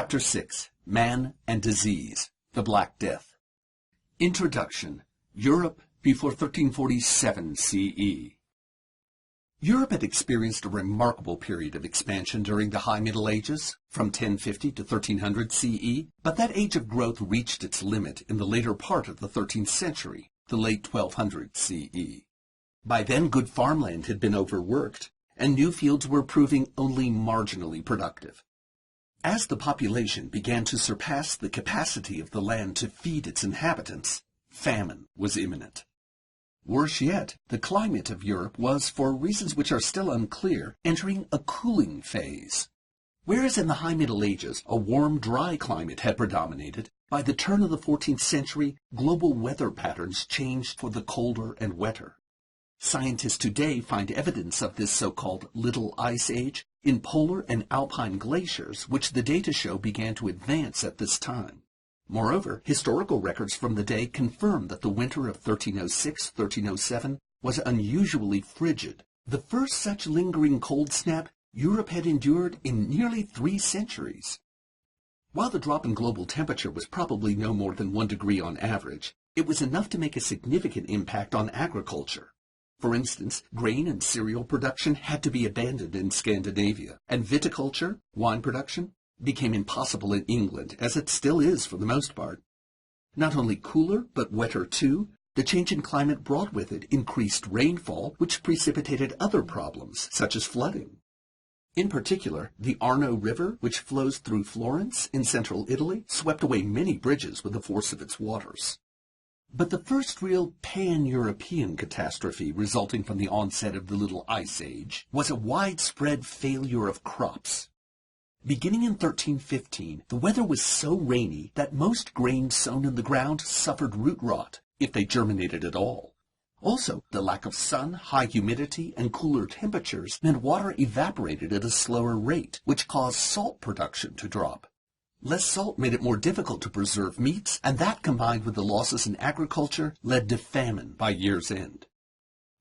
Chapter 6, Man and Disease, the Black Death. Introduction, Europe before 1347 CE. Europe had experienced a remarkable period of expansion during the High Middle Ages, from 1050 to 1300 CE, but that age of growth reached its limit in the later part of the 13th century, the late 1200 CE. By then, good farmland had been overworked, and new fields were proving only marginally productive. As the population began to surpass the capacity of the land to feed its inhabitants, famine was imminent. Worse yet, the climate of Europe was, for reasons which are still unclear, entering a cooling phase. Whereas in the High Middle Ages a warm, dry climate had predominated, by the turn of the 14th century, global weather patterns changed for the colder and wetter. Scientists today find evidence of this so-called Little Ice Age in polar and alpine glaciers, which the data show began to advance at this time. Moreover, historical records from the day confirm that the winter of 1306-1307 was unusually frigid, the first such lingering cold snap Europe had endured in nearly 3 centuries. While the drop in global temperature was probably no more than 1 degree on average, it was enough to make a significant impact on agriculture. For instance, grain and cereal production had to be abandoned in Scandinavia, and viticulture, wine production, became impossible in England, as it still is for the most part. Not only cooler, but wetter too, the change in climate brought with it increased rainfall, which precipitated other problems, such as flooding. In particular, the Arno River, which flows through Florence in central Italy, swept away many bridges with the force of its waters. But the first real pan-European catastrophe resulting from the onset of the Little Ice Age was a widespread failure of crops. Beginning in 1315, the weather was so rainy that most grain sown in the ground suffered root rot, if they germinated at all. Also, the lack of sun, high humidity, and cooler temperatures meant water evaporated at a slower rate, which caused salt production to drop. Less salt made it more difficult to preserve meats, and that, combined with the losses in agriculture, led to famine by year's end.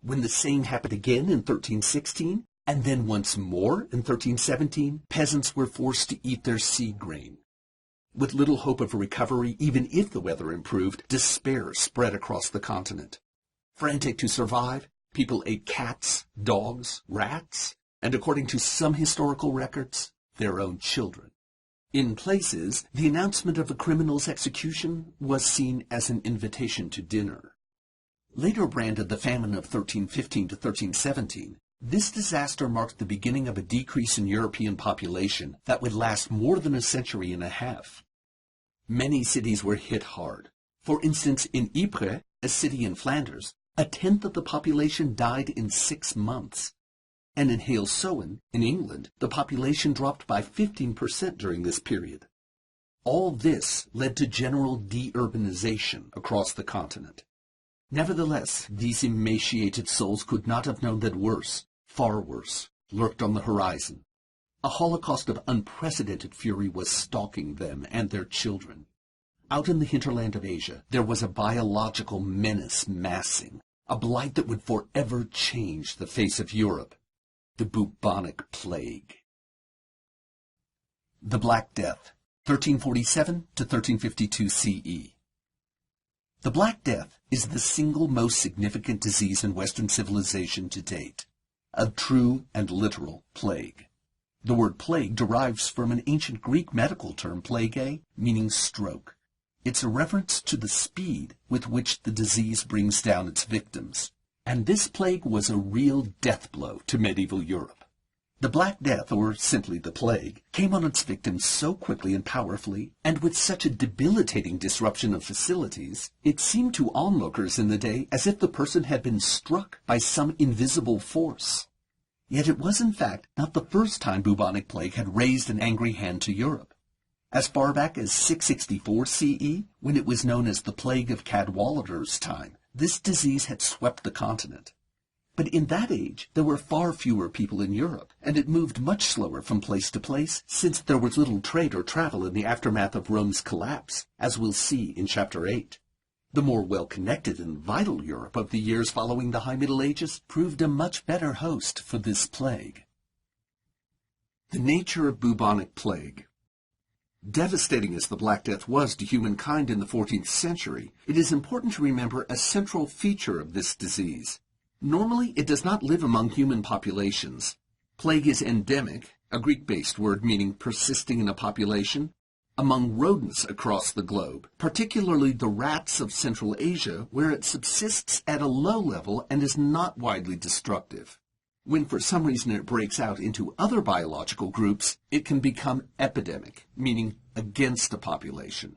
When the same happened again in 1316, and then once more in 1317, peasants were forced to eat their seed grain. With little hope of recovery, even if the weather improved, despair spread across the continent. Frantic to survive, people ate cats, dogs, rats, and according to some historical records, their own children. In places, the announcement of a criminal's execution was seen as an invitation to dinner. Later branded the famine of 1315 to 1317, this disaster marked the beginning of a decrease in European population that would last more than a century and a half. Many cities were hit hard. For instance, in Ypres, a city in Flanders, 1/10 of the population died in 6 months. And in Hail-Sowen, in England, the population dropped by 15% during this period. All this led to general de-urbanization across the continent. Nevertheless, these emaciated souls could not have known that worse, far worse, lurked on the horizon. A holocaust of unprecedented fury was stalking them and their children. Out in the hinterland of Asia, there was a biological menace massing, a blight that would forever change the face of Europe. The Bubonic Plague. The Black Death, 1347 to 1352 CE. The Black Death is the single most significant disease in Western civilization to date, a true and literal plague. The word plague derives from an ancient Greek medical term, plague, meaning stroke. It's a reference to the speed with which the disease brings down its victims. And this plague was a real death blow to medieval Europe. The Black Death, or simply the plague, came on its victims so quickly and powerfully, and with such a debilitating disruption of facilities, it seemed to onlookers in the day as if the person had been struck by some invisible force. Yet it was in fact not the first time bubonic plague had raised an angry hand to Europe. As far back as 664 CE, when it was known as the Plague of Cadwallader's time, this disease had swept the continent. But in that age, there were far fewer people in Europe, and it moved much slower from place to place, since there was little trade or travel in the aftermath of Rome's collapse, as we'll see in Chapter 8. The more well-connected and vital Europe of the years following the High Middle Ages proved a much better host for this plague. The nature of bubonic plague. Devastating as the Black Death was to humankind in the 14th century, it is important to remember a central feature of this disease. Normally, it does not live among human populations. Plague is endemic, a Greek-based word meaning persisting in a population, among rodents across the globe, particularly the rats of Central Asia, where it subsists at a low level and is not widely destructive. When for some reason it breaks out into other biological groups, it can become epidemic, meaning against a population.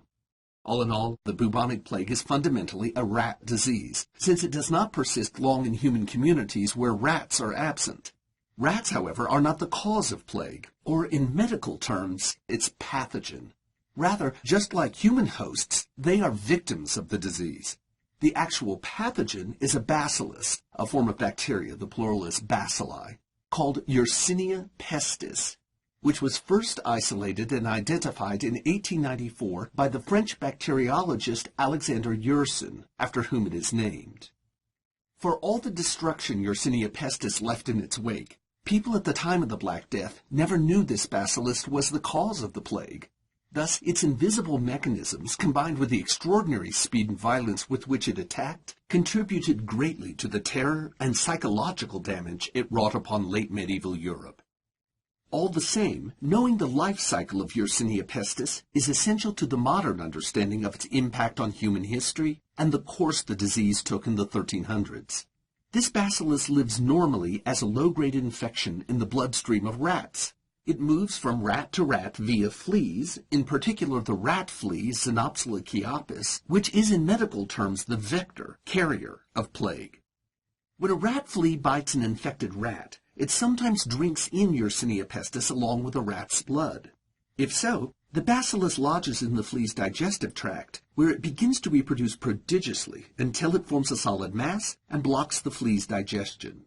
All in all, the bubonic plague is fundamentally a rat disease, since it does not persist long in human communities where rats are absent. Rats, however, are not the cause of plague, or in medical terms, its pathogen. Rather, just like human hosts, they are victims of the disease. The actual pathogen is a bacillus, a form of bacteria, the plural is bacilli, called Yersinia pestis, which was first isolated and identified in 1894 by the French bacteriologist Alexander Yersin, after whom it is named. For all the destruction Yersinia pestis left in its wake, people at the time of the Black Death never knew this bacillus was the cause of the plague. Thus, its invisible mechanisms, combined with the extraordinary speed and violence with which it attacked, contributed greatly to the terror and psychological damage it wrought upon late medieval Europe. All the same, knowing the life cycle of Yersinia pestis is essential to the modern understanding of its impact on human history and the course the disease took in the 1300s. This bacillus lives normally as a low-grade infection in the bloodstream of rats. It moves from rat to rat via fleas, in particular the rat flea Xenopsula chiapis, which is in medical terms the vector, carrier, of plague. When a rat flea bites an infected rat, it sometimes drinks in Yersinia pestis along with the rat's blood. If so, the bacillus lodges in the flea's digestive tract, where it begins to reproduce prodigiously until it forms a solid mass and blocks the flea's digestion.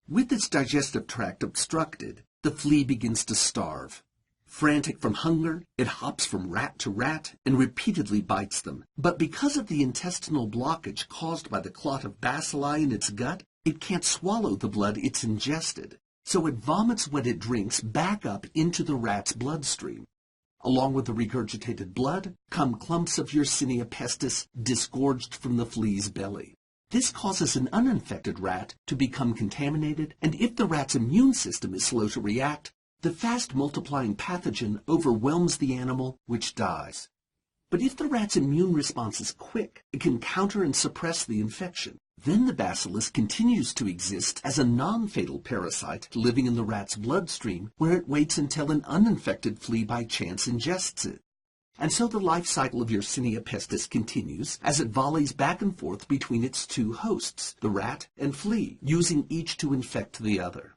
With its digestive tract obstructed, the flea begins to starve. Frantic from hunger, it hops from rat to rat and repeatedly bites them. But because of the intestinal blockage caused by the clot of bacilli in its gut, it can't swallow the blood it's ingested. So it vomits what it drinks back up into the rat's bloodstream. Along with the regurgitated blood come clumps of Yersinia pestis disgorged from the flea's belly. This causes an uninfected rat to become contaminated, and if the rat's immune system is slow to react, the fast-multiplying pathogen overwhelms the animal, which dies. But if the rat's immune response is quick, it can counter and suppress the infection. Then the bacillus continues to exist as a non-fatal parasite living in the rat's bloodstream, where it waits until an uninfected flea by chance ingests it. And so the life cycle of Yersinia pestis continues as it volleys back and forth between its two hosts, the rat and flea, using each to infect the other.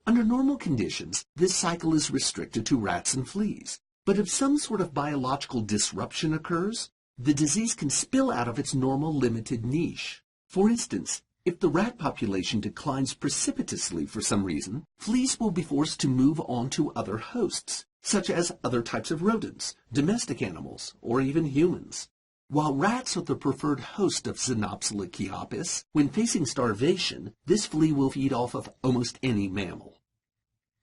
Under normal conditions, this cycle is restricted to rats and fleas. But if some sort of biological disruption occurs, the disease can spill out of its normal limited niche. For instance, if the rat population declines precipitously for some reason, fleas will be forced to move on to other hosts, such as other types of rodents, domestic animals, or even humans. While rats are the preferred host of Xenopsula chiapis, when facing starvation, this flea will feed off of almost any mammal.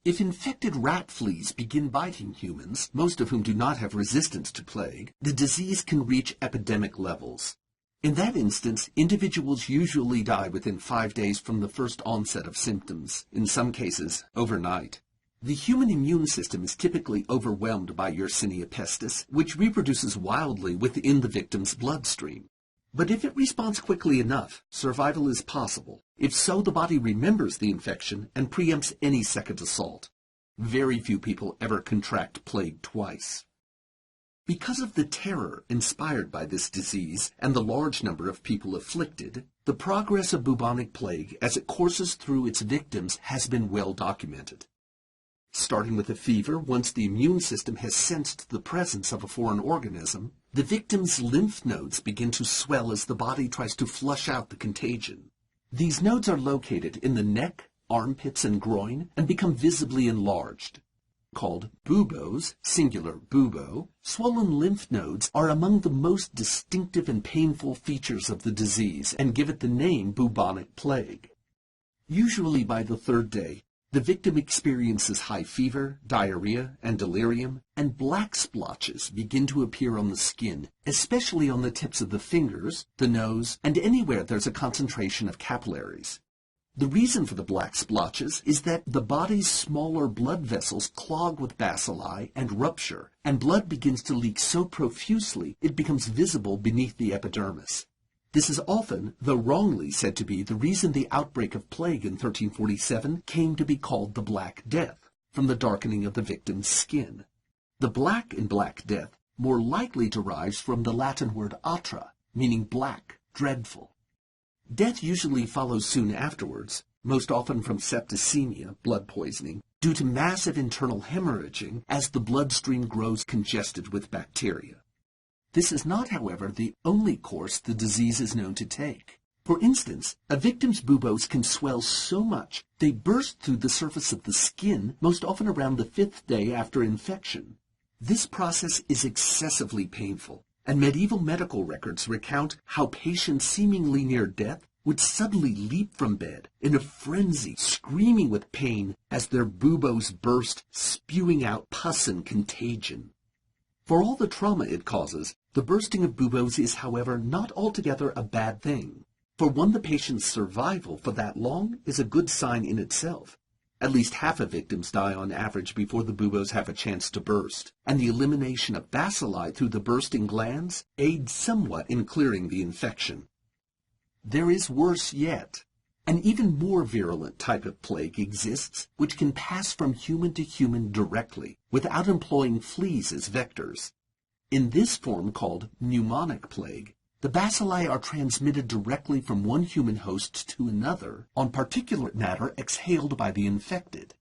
If infected rat fleas begin biting humans, most of whom do not have resistance to plague, the disease can reach epidemic levels. In that instance, individuals usually die within 5 days from the first onset of symptoms, in some cases overnight. The human immune system is typically overwhelmed by Yersinia pestis, which reproduces wildly within the victim's bloodstream. But if it responds quickly enough, survival is possible. If so, the body remembers the infection and preempts any second assault. Very few people ever contract plague twice. Because of the terror inspired by this disease and the large number of people afflicted, the progress of bubonic plague as it courses through its victims has been well documented. Starting with a fever, once the immune system has sensed the presence of a foreign organism, the victim's lymph nodes begin to swell as the body tries to flush out the contagion. These nodes are located in the neck, armpits, and groin and become visibly enlarged. Called buboes, singular bubo, swollen lymph nodes are among the most distinctive and painful features of the disease and give it the name bubonic plague. Usually by the third day, The victim experiences high fever, diarrhea, and delirium, and black splotches begin to appear on the skin, especially on the tips of the fingers, the nose, and anywhere there's a concentration of capillaries. The reason for the black splotches is that the body's smaller blood vessels clog with bacilli and rupture, and blood begins to leak so profusely it becomes visible beneath the epidermis. This is often, though wrongly, said to be the reason the outbreak of plague in 1347 came to be called the Black Death, from the darkening of the victim's skin. The black in Black Death more likely derives from the Latin word atra, meaning black, dreadful. Death usually follows soon afterwards, most often from septicemia, blood poisoning, due to massive internal hemorrhaging as the bloodstream grows congested with bacteria. This is not, however, the only course the disease is known to take. For instance, a victim's buboes can swell so much they burst through the surface of the skin, most often around the 5th day after infection. This process is excessively painful, and medieval medical records recount how patients seemingly near death would suddenly leap from bed in a frenzy, screaming with pain as their buboes burst, spewing out pus and contagion. For all the trauma it causes, the bursting of buboes is, however, not altogether a bad thing. For one, the patient's survival for that long is a good sign in itself. At least half of victims die on average before the buboes have a chance to burst, and the elimination of bacilli through the bursting glands aids somewhat in clearing the infection. There is worse yet. An even more virulent type of plague exists which can pass from human to human directly, without employing fleas as vectors. In this form, called pneumonic plague, the bacilli are transmitted directly from one human host to another on particulate matter exhaled by the infected.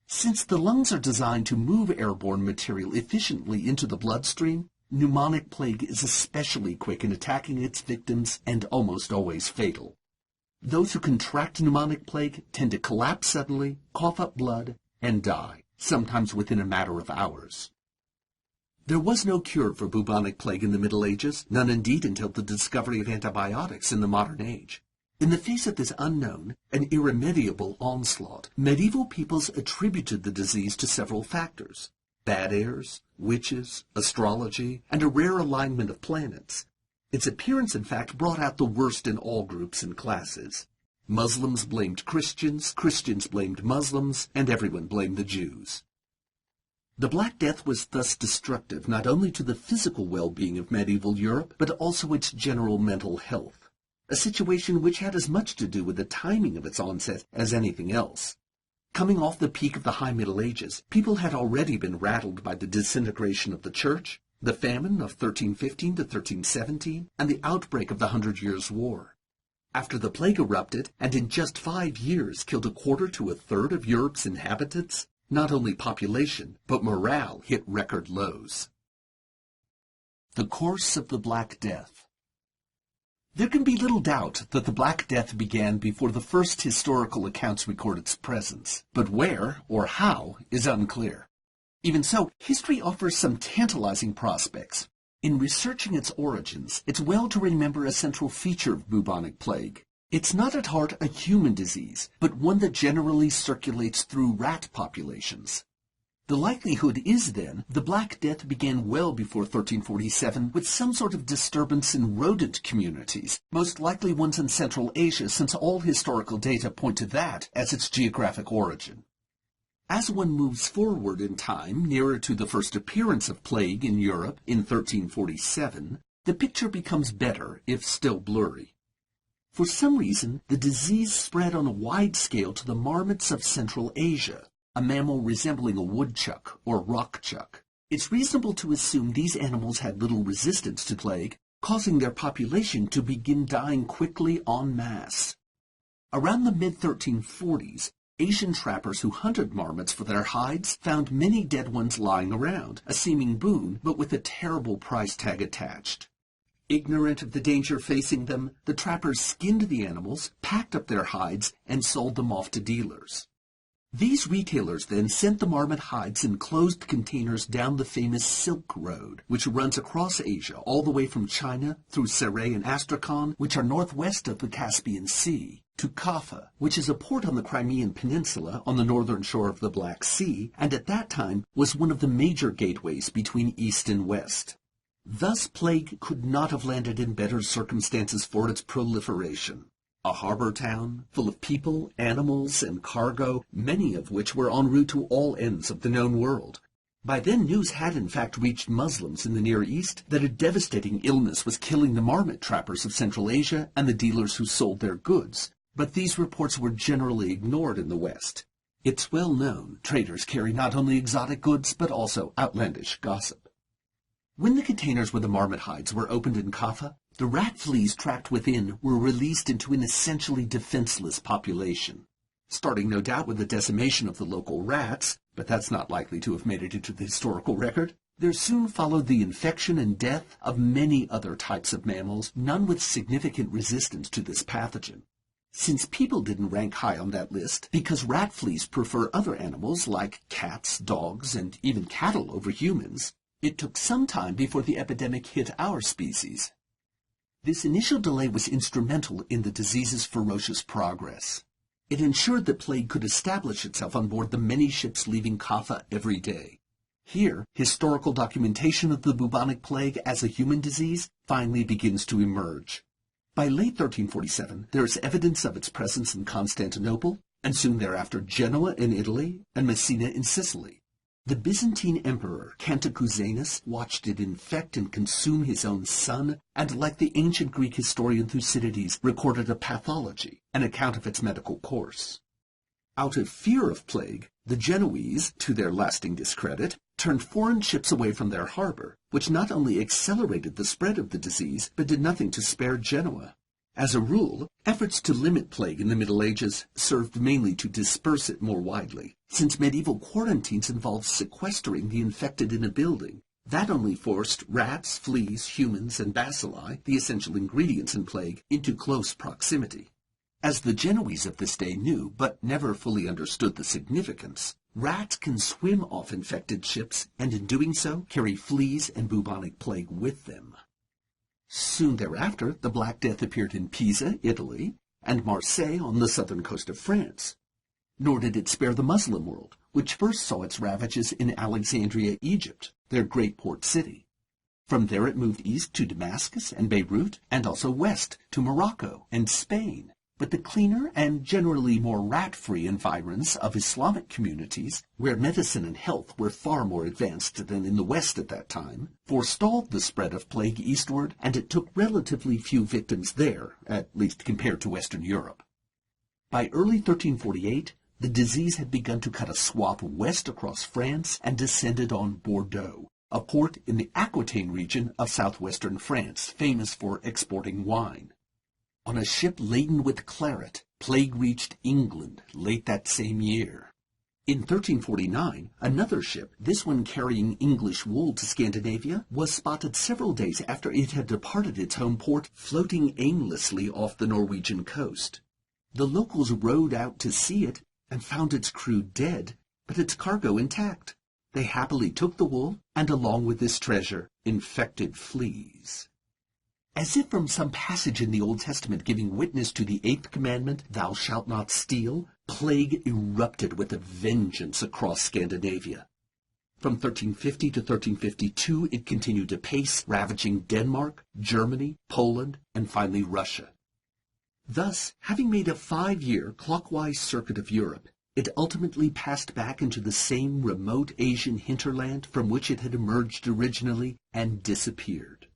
Since the lungs are designed to move airborne material efficiently into the bloodstream, pneumonic plague is especially quick in attacking its victims and almost always fatal. Those who contract pneumonic plague tend to collapse suddenly, cough up blood, and die, sometimes within a matter of hours. There was no cure for bubonic plague in the Middle Ages, none indeed until the discovery of antibiotics in the modern age. In the face of this unknown and irremediable onslaught, medieval peoples attributed the disease to several factors: bad airs, witches, astrology, and a rare alignment of planets. Its appearance, in fact, brought out the worst in all groups and classes. Muslims blamed Christians, Christians blamed Muslims, and everyone blamed the Jews. The Black Death was thus destructive not only to the physical well-being of medieval Europe, but also its general mental health, a situation which had as much to do with the timing of its onset as anything else. Coming off the peak of the High Middle Ages, people had already been rattled by the disintegration of the Church, the famine of 1315 to 1317, and the outbreak of the 100 Years' War. After the plague erupted, and in just 5 years killed a quarter to a third of Europe's inhabitants, not only population, but morale hit record lows. The course of the Black Death. There can be little doubt that the Black Death began before the first historical accounts record its presence, but where or how is unclear. Even so, history offers some tantalizing prospects. In researching its origins, it's well to remember a central feature of bubonic plague. It's not at heart a human disease, but one that generally circulates through rat populations. The likelihood is, then, the Black Death began well before 1347 with some sort of disturbance in rodent communities, most likely ones in Central Asia, since all historical data point to that as its geographic origin. As one moves forward in time, nearer to the first appearance of plague in Europe in 1347, the picture becomes better, if still blurry. For some reason, the disease spread on a wide scale to the marmots of Central Asia, a mammal resembling a woodchuck or rockchuck. It's reasonable to assume these animals had little resistance to plague, causing their population to begin dying quickly en masse. Around the mid-1340s, Asian trappers who hunted marmots for their hides found many dead ones lying around, a seeming boon, but with a terrible price tag attached. Ignorant of the danger facing them, the trappers skinned the animals, packed up their hides, and sold them off to dealers. These retailers then sent the marmot hides in closed containers down the famous Silk Road, which runs across Asia all the way from China through Saray and Astrakhan, which are northwest of the Caspian Sea, to Kaffa, which is a port on the Crimean Peninsula on the northern shore of the Black Sea, and at that time was one of the major gateways between East and West. Thus, plague could not have landed in better circumstances for its proliferation. A harbor town, full of people, animals, and cargo, many of which were en route to all ends of the known world. By then, news had in fact reached Muslims in the Near East that a devastating illness was killing the marmot trappers of Central Asia and the dealers who sold their goods. But these reports were generally ignored in the West. It's well known traders carry not only exotic goods, but also outlandish gossip. When the containers with the marmot hides were opened in Kaffa, the rat fleas trapped within were released into an essentially defenseless population. Starting no doubt with the decimation of the local rats, but that's not likely to have made it into the historical record, there soon followed the infection and death of many other types of mammals, none with significant resistance to this pathogen. Since people didn't rank high on that list, because rat fleas prefer other animals like cats, dogs, and even cattle over humans, it took some time before the epidemic hit our species. This initial delay was instrumental in the disease's ferocious progress. It ensured that plague could establish itself on board the many ships leaving Kaffa every day. Here, historical documentation of the bubonic plague as a human disease finally begins to emerge. By late 1347, there is evidence of its presence in Constantinople, and soon thereafter Genoa in Italy and Messina in Sicily. The Byzantine emperor Cantacuzenus watched it infect and consume his own son, and like the ancient Greek historian Thucydides, recorded a pathology, an account of its medical course. Out of fear of plague, the Genoese, to their lasting discredit, turned foreign ships away from their harbor, which not only accelerated the spread of the disease, but did nothing to spare Genoa. As a rule, efforts to limit plague in the Middle Ages served mainly to disperse it more widely, since medieval quarantines involved sequestering the infected in a building. That only forced rats, fleas, humans, and bacilli, the essential ingredients in plague, into close proximity. As the Genoese of this day knew, but never fully understood the significance, rats can swim off infected ships, and in doing so, carry fleas and bubonic plague with them. Soon thereafter, the Black Death appeared in Pisa, Italy, and Marseille on the southern coast of France. Nor did it spare the Muslim world, which first saw its ravages in Alexandria, Egypt, their great port city. From there it moved east to Damascus and Beirut, and also west to Morocco and Spain. But the cleaner and generally more rat-free environs of Islamic communities, where medicine and health were far more advanced than in the West at that time, forestalled the spread of plague eastward, and it took relatively few victims there, at least compared to Western Europe. By early 1348, the disease had begun to cut a swath west across France and descended on Bordeaux, a port in the Aquitaine region of southwestern France, famous for exporting wine. On a ship laden with claret, plague reached England late that same year. In 1349, another ship, this one carrying English wool to Scandinavia, was spotted several days after it had departed its home port, floating aimlessly off the Norwegian coast. The locals rowed out to see it and found its crew dead, but its cargo intact. They happily took the wool, and along with this treasure, infected fleas. As if from some passage in the Old Testament giving witness to the 8th commandment, "Thou shalt not steal," plague erupted with a vengeance across Scandinavia. From 1350 to 1352, it continued apace, ravaging Denmark, Germany, Poland, and finally Russia. Thus, having made a 5-year clockwise circuit of Europe, it ultimately passed back into the same remote Asian hinterland from which it had emerged originally and disappeared.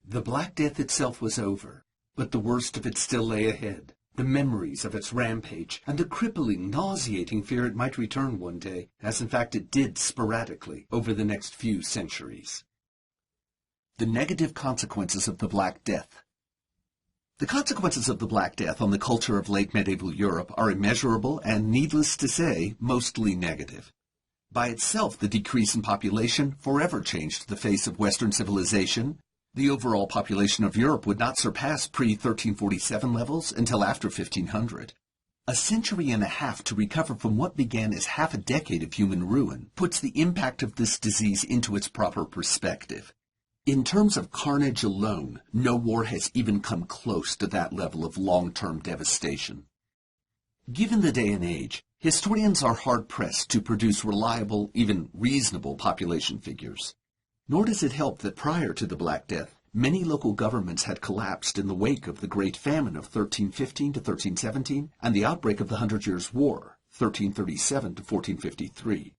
The Black Death itself was over, but the worst of it still lay ahead. The memories of its rampage, and the crippling, nauseating fear it might return one day, as in fact it did sporadically over the next few centuries. The negative consequences of the Black Death. The consequences of the Black Death on the culture of late medieval Europe are immeasurable and, needless to say, mostly negative. By itself, the decrease in population forever changed the face of Western civilization. The overall population of Europe would not surpass pre-1347 levels until after 1500. A century and a half to recover from what began as half a decade of human ruin puts the impact of this disease into its proper perspective. In terms of carnage alone, no war has even come close to that level of long-term devastation. Given the day and age, historians are hard-pressed to produce reliable, even reasonable population figures. Nor does it help that prior to the Black Death, many local governments had collapsed in the wake of the Great Famine of 1315 to 1317 and the outbreak of the Hundred Years' War, 1337 to 1453.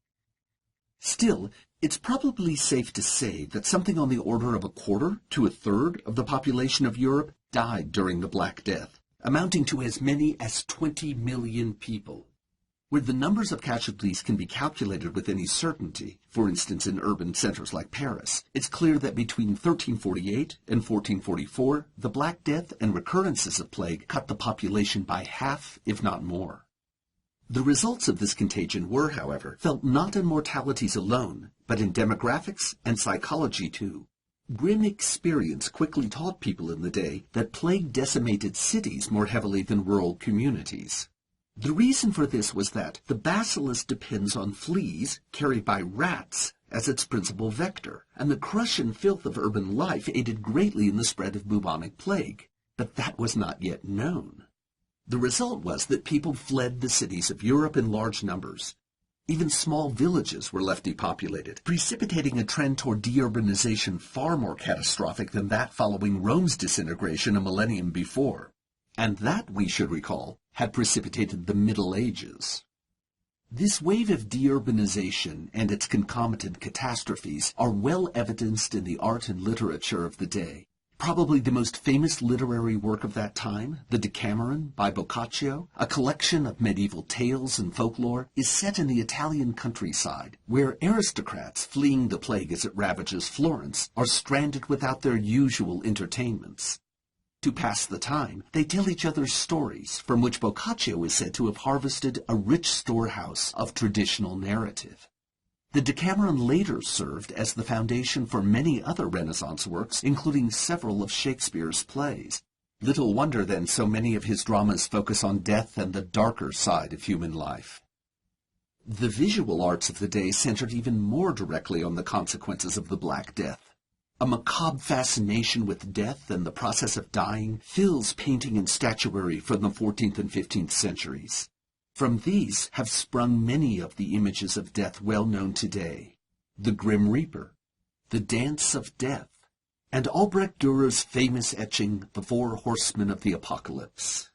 Still, it's probably safe to say that something on the order of a quarter to a third of the population of Europe died during the Black Death, amounting to as many as 20 million people. Where the numbers of casualties can be calculated with any certainty, for instance in urban centers like Paris, it's clear that between 1348 and 1444, the Black Death and recurrences of plague cut the population by half, if not more. The results of this contagion were, however, felt not in mortalities alone, but in demographics and psychology too. Grim experience quickly taught people in the day that plague decimated cities more heavily than rural communities. The reason for this was that the bacillus depends on fleas carried by rats as its principal vector, and the crush and filth of urban life aided greatly in the spread of bubonic plague. But that was not yet known. The result was that people fled the cities of Europe in large numbers. Even small villages were left depopulated, precipitating a trend toward deurbanization far more catastrophic than that following Rome's disintegration a millennium before. And that, we should recall, had precipitated the Middle Ages. This wave of deurbanization and its concomitant catastrophes are well evidenced in the art and literature of the day. Probably the most famous literary work of that time, the Decameron by Boccaccio, a collection of medieval tales and folklore, is set in the Italian countryside, where aristocrats fleeing the plague as it ravages Florence are stranded without their usual entertainments. To pass the time, they tell each other stories, from which Boccaccio is said to have harvested a rich storehouse of traditional narrative. The Decameron later served as the foundation for many other Renaissance works, including several of Shakespeare's plays. Little wonder, then, so many of his dramas focus on death and the darker side of human life. The visual arts of the day centered even more directly on the consequences of the Black Death. A macabre fascination with death and the process of dying fills painting and statuary from the 14th and 15th centuries. From these have sprung many of the images of death well known today: the Grim Reaper, the Dance of Death, and Albrecht Dürer's famous etching, The Four Horsemen of the Apocalypse.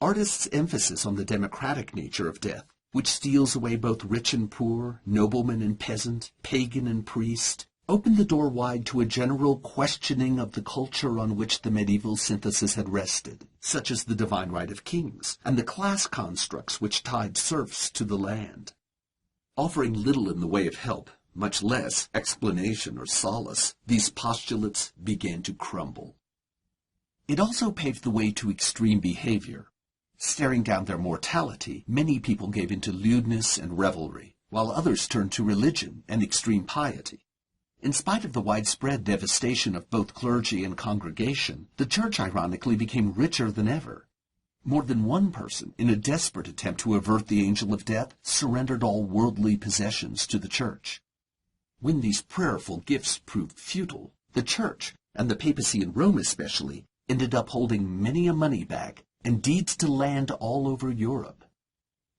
Artists' emphasis on the democratic nature of death, which steals away both rich and poor, nobleman and peasant, pagan and priest, opened the door wide to a general questioning of the culture on which the medieval synthesis had rested, such as the divine right of kings, and the class constructs which tied serfs to the land. Offering little in the way of help, much less explanation or solace, these postulates began to crumble. It also paved the way to extreme behavior. Staring down their mortality, many people gave into lewdness and revelry, while others turned to religion and extreme piety. In spite of the widespread devastation of both clergy and congregation, the church ironically became richer than ever. More than one person, in a desperate attempt to avert the angel of death, surrendered all worldly possessions to the church. When these prayerful gifts proved futile, the church, and the papacy in Rome especially, ended up holding many a money bag and deeds to land all over Europe.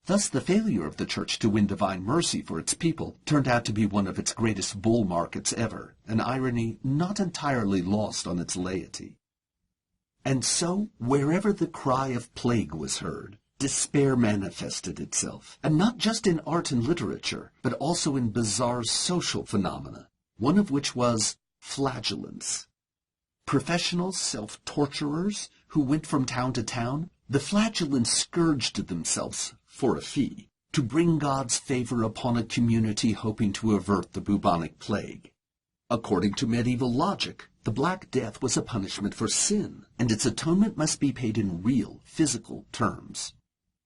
Thus, the failure of the Church to win divine mercy for its people turned out to be one of its greatest bull markets ever, an irony not entirely lost on its laity. And so, wherever the cry of plague was heard, despair manifested itself, and not just in art and literature, but also in bizarre social phenomena, one of which was flagellants. Professional self-torturers who went from town to town, the flagellants scourged themselves for a fee, to bring God's favor upon a community hoping to avert the bubonic plague. According to medieval logic, the Black Death was a punishment for sin, and its atonement must be paid in real, physical terms.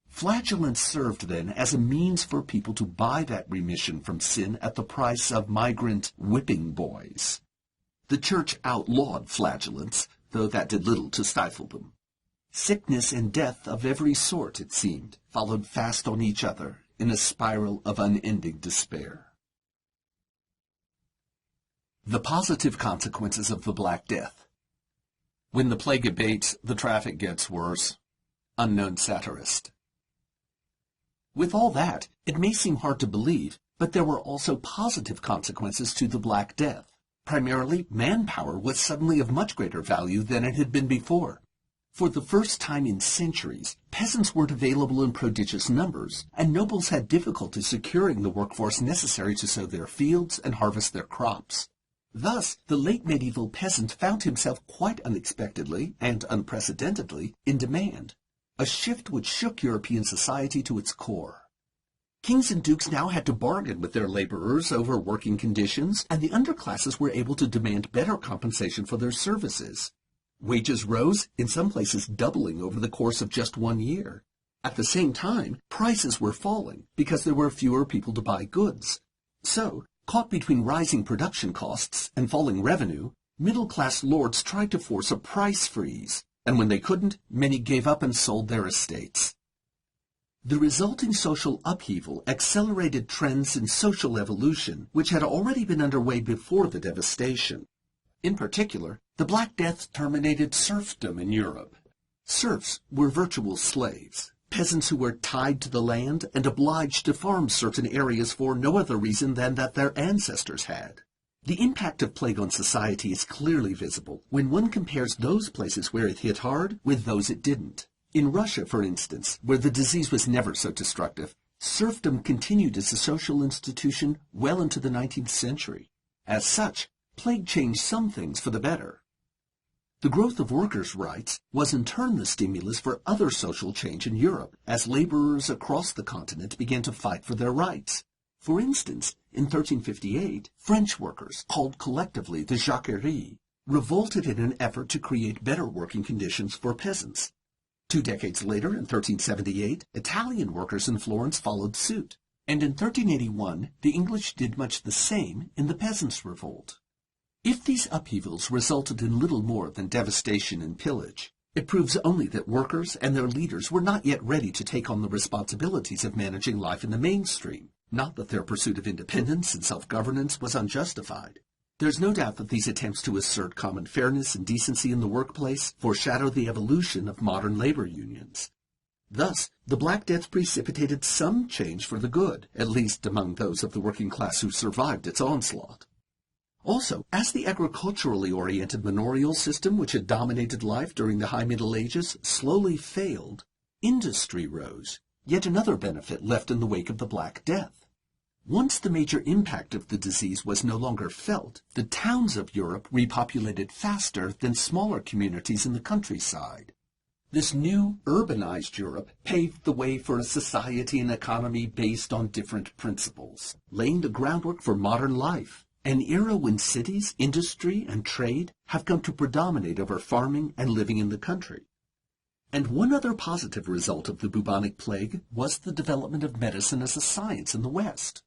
Flagellants served then as a means for people to buy that remission from sin at the price of migrant whipping boys. The Church outlawed flagellants, though that did little to stifle them. Sickness and death of every sort, it seemed, followed fast on each other in a spiral of unending despair. The positive consequences of the Black Death. When the plague abates, the traffic gets worse. Unknown satirist. With all that, it may seem hard to believe, but there were also positive consequences to the Black Death. Primarily, manpower was suddenly of much greater value than it had been before. For the first time in centuries, peasants weren't available in prodigious numbers, and nobles had difficulty securing the workforce necessary to sow their fields and harvest their crops. Thus, the late medieval peasant found himself quite unexpectedly and unprecedentedly in demand, a shift which shook European society to its core. Kings and dukes now had to bargain with their laborers over working conditions, and the underclasses were able to demand better compensation for their services. Wages rose, in some places doubling over the course of just 1 year. At the same time, prices were falling because there were fewer people to buy goods. So, caught between rising production costs and falling revenue, middle-class lords tried to force a price freeze, and when they couldn't, many gave up and sold their estates. The resulting social upheaval accelerated trends in social evolution which had already been underway before the devastation. In particular, the Black Death terminated serfdom in Europe. Serfs were virtual slaves, peasants who were tied to the land and obliged to farm certain areas for no other reason than that their ancestors had. The impact of plague on society is clearly visible when one compares those places where it hit hard with those it didn't. In Russia, for instance, where the disease was never so destructive, serfdom continued as a social institution well into the 19th century. As such, plague changed some things for the better. The growth of workers' rights was in turn the stimulus for other social change in Europe, as laborers across the continent began to fight for their rights. For instance, in 1358, French workers, called collectively the jacquerie, revolted in an effort to create better working conditions for peasants. 2 decades later, in 1378, Italian workers in Florence followed suit, and in 1381, the English did much the same in the Peasants' Revolt. If these upheavals resulted in little more than devastation and pillage, it proves only that workers and their leaders were not yet ready to take on the responsibilities of managing life in the mainstream, not that their pursuit of independence and self-governance was unjustified. There's no doubt that these attempts to assert common fairness and decency in the workplace foreshadow the evolution of modern labor unions. Thus, the Black Death precipitated some change for the good, at least among those of the working class who survived its onslaught. Also, as the agriculturally oriented manorial system which had dominated life during the High Middle Ages slowly failed, industry rose, yet another benefit left in the wake of the Black Death. Once the major impact of the disease was no longer felt, the towns of Europe repopulated faster than smaller communities in the countryside. This new, urbanized Europe paved the way for a society and economy based on different principles, laying the groundwork for modern life, an era when cities, industry, and trade have come to predominate over farming and living in the country. And one other positive result of the bubonic plague was the development of medicine as a science in the West.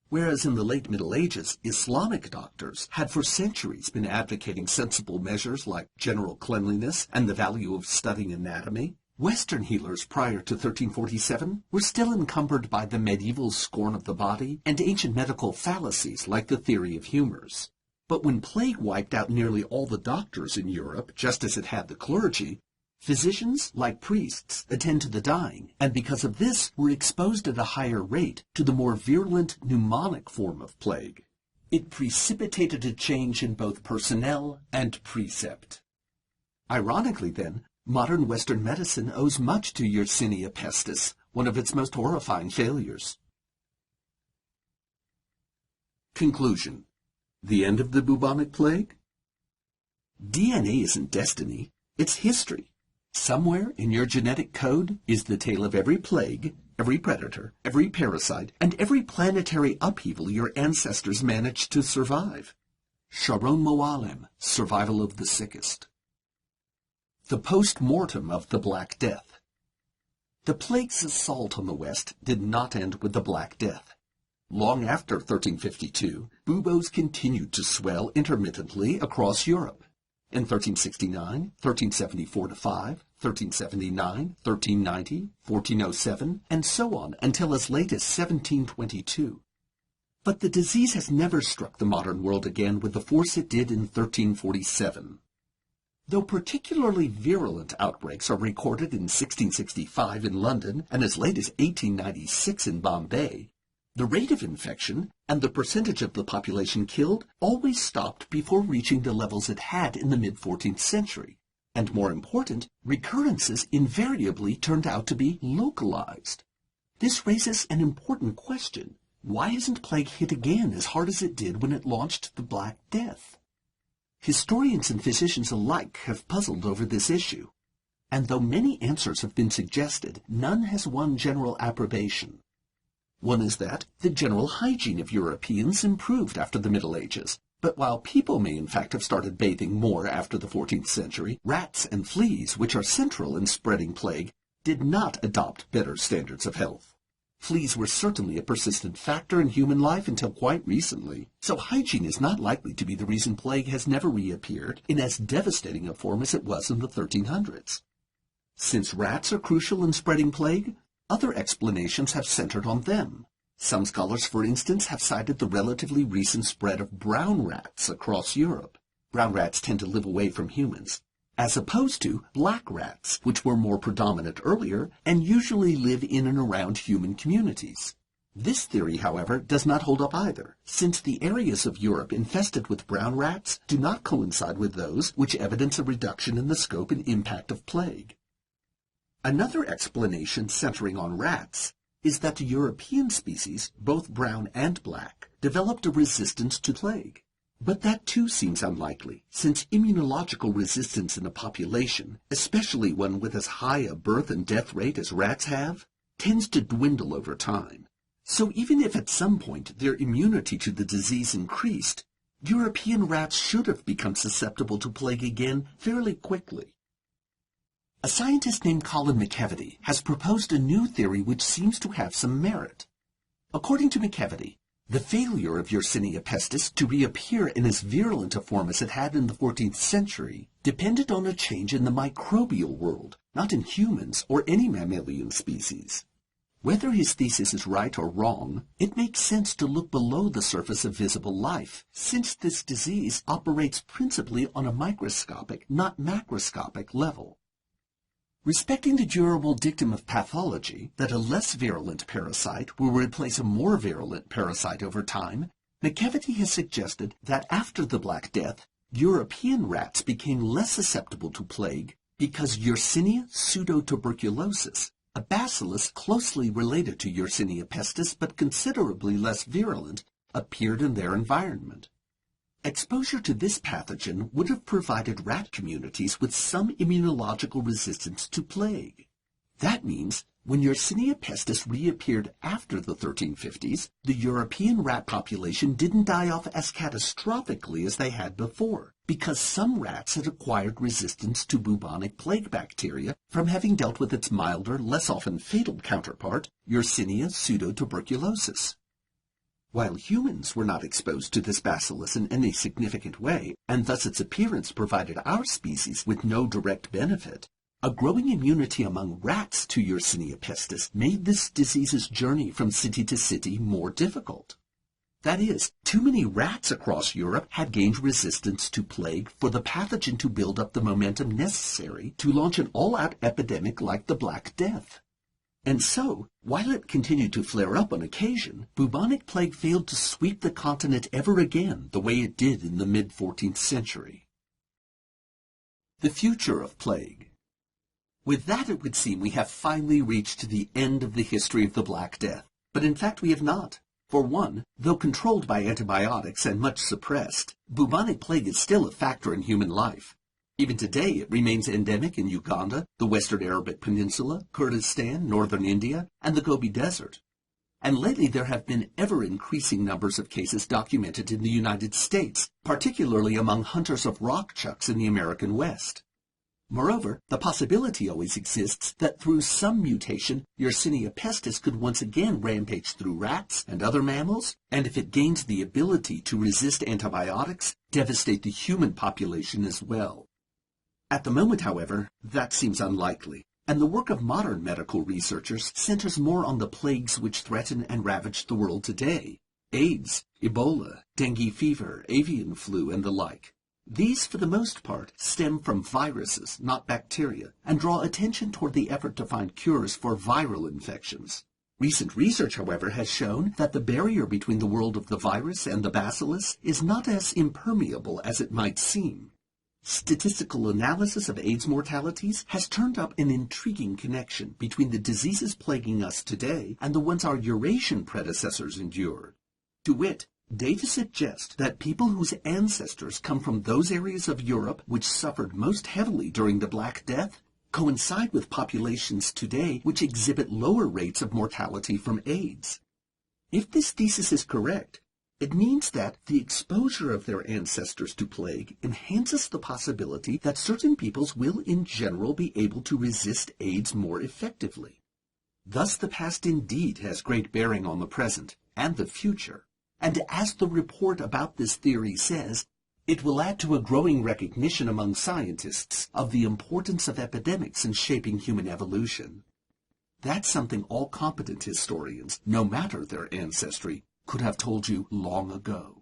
Whereas in the late Middle Ages, Islamic doctors had for centuries been advocating sensible measures like general cleanliness and the value of studying anatomy, Western healers prior to 1347 were still encumbered by the medieval scorn of the body and ancient medical fallacies like the theory of humors. But when plague wiped out nearly all the doctors in Europe, just as it had the clergy, physicians, like priests, attend to the dying, and because of this were exposed at a higher rate to the more virulent pneumonic form of plague. It precipitated a change in both personnel and precept. Ironically, then, modern Western medicine owes much to Yersinia pestis, one of its most horrifying failures. Conclusion. The end of the bubonic plague? DNA isn't destiny, it's history. Somewhere in your genetic code is the tale of every plague, every predator, every parasite, and every planetary upheaval your ancestors managed to survive. Sharon Moalem, Survival of the Sickest. The post-mortem of the Black Death. The plague's assault on the West did not end with the Black Death. Long after 1352, buboes continued to swell intermittently across Europe. In 1369, 1374-5, 1379, 1390, 1407, and so on until as late as 1722. But the disease has never struck the modern world again with the force it did in 1347. Though particularly virulent outbreaks are recorded in 1665 in London and as late as 1896 in Bombay, the rate of infection and the percentage of the population killed always stopped before reaching the levels it had in the mid-14th century. And more important, recurrences invariably turned out to be localized. This raises an important question. Why hasn't plague hit again as hard as it did when it launched the Black Death? Historians and physicians alike have puzzled over this issue, and though many answers have been suggested, none has won general approbation. One is that the general hygiene of Europeans improved after the Middle Ages, but while people may in fact have started bathing more after the 14th century, rats and fleas, which are central in spreading plague, did not adopt better standards of health. Fleas were certainly a persistent factor in human life until quite recently, so hygiene is not likely to be the reason plague has never reappeared in as devastating a form as it was in the 1300s. Since rats are crucial in spreading plague, other explanations have centered on them. Some scholars, for instance, have cited the relatively recent spread of brown rats across Europe. Brown rats tend to live away from humans, as opposed to black rats, which were more predominant earlier and usually live in and around human communities. This theory, however, does not hold up either, since the areas of Europe infested with brown rats do not coincide with those which evidence a reduction in the scope and impact of plague. Another explanation centering on rats is that the European species, both brown and black, developed a resistance to plague. But that too seems unlikely, since immunological resistance in a population, especially one with as high a birth and death rate as rats have, tends to dwindle over time. So even if at some point their immunity to the disease increased, European rats should have become susceptible to plague again fairly quickly. A scientist named Colin McEvedy has proposed a new theory which seems to have some merit. According to McEvedy, the failure of Yersinia pestis to reappear in as virulent a form as it had in the 14th century depended on a change in the microbial world, not in humans or any mammalian species. Whether his thesis is right or wrong, it makes sense to look below the surface of visible life, since this disease operates principally on a microscopic, not macroscopic level. Respecting the durable dictum of pathology that a less virulent parasite will replace a more virulent parasite over time, McEvedy has suggested that after the Black Death, European rats became less susceptible to plague because Yersinia pseudotuberculosis, a bacillus closely related to Yersinia pestis but considerably less virulent, appeared in their environment. Exposure to this pathogen would have provided rat communities with some immunological resistance to plague. That means when Yersinia pestis reappeared after the 1350s, the European rat population didn't die off as catastrophically as they had before, because some rats had acquired resistance to bubonic plague bacteria from having dealt with its milder, less often fatal counterpart, Yersinia pseudotuberculosis. While humans were not exposed to this bacillus in any significant way, and thus its appearance provided our species with no direct benefit, a growing immunity among rats to Yersinia pestis made this disease's journey from city to city more difficult. That is, too many rats across Europe had gained resistance to plague for the pathogen to build up the momentum necessary to launch an all-out epidemic like the Black Death. And so, while it continued to flare up on occasion, bubonic plague failed to sweep the continent ever again the way it did in the mid-14th century. The future of plague. With that, it would seem we have finally reached the end of the history of the Black Death. But in fact we have not. For one, though controlled by antibiotics and much suppressed, bubonic plague is still a factor in human life. Even today, it remains endemic in Uganda, the Western Arabic Peninsula, Kurdistan, northern India, and the Gobi Desert. And lately there have been ever-increasing numbers of cases documented in the United States, particularly among hunters of rock chucks in the American West. Moreover, the possibility always exists that through some mutation, Yersinia pestis could once again rampage through rats and other mammals, and if it gains the ability to resist antibiotics, devastate the human population as well. At the moment, however, that seems unlikely, and the work of modern medical researchers centers more on the plagues which threaten and ravage the world today. AIDS, Ebola, dengue fever, avian flu, and the like. These, for the most part, stem from viruses, not bacteria, and draw attention toward the effort to find cures for viral infections. Recent research, however, has shown that the barrier between the world of the virus and the bacillus is not as impermeable as it might seem. Statistical analysis of AIDS mortalities has turned up an intriguing connection between the diseases plaguing us today and the ones our Eurasian predecessors endured. To wit, data suggest that people whose ancestors come from those areas of Europe which suffered most heavily during the Black Death coincide with populations today which exhibit lower rates of mortality from AIDS. If this thesis is correct, it means that the exposure of their ancestors to plague enhances the possibility that certain peoples will in general be able to resist AIDS more effectively. Thus the past indeed has great bearing on the present and the future. And as the report about this theory says, it will add to a growing recognition among scientists of the importance of epidemics in shaping human evolution. That's something all competent historians, no matter their ancestry, could have told you long ago.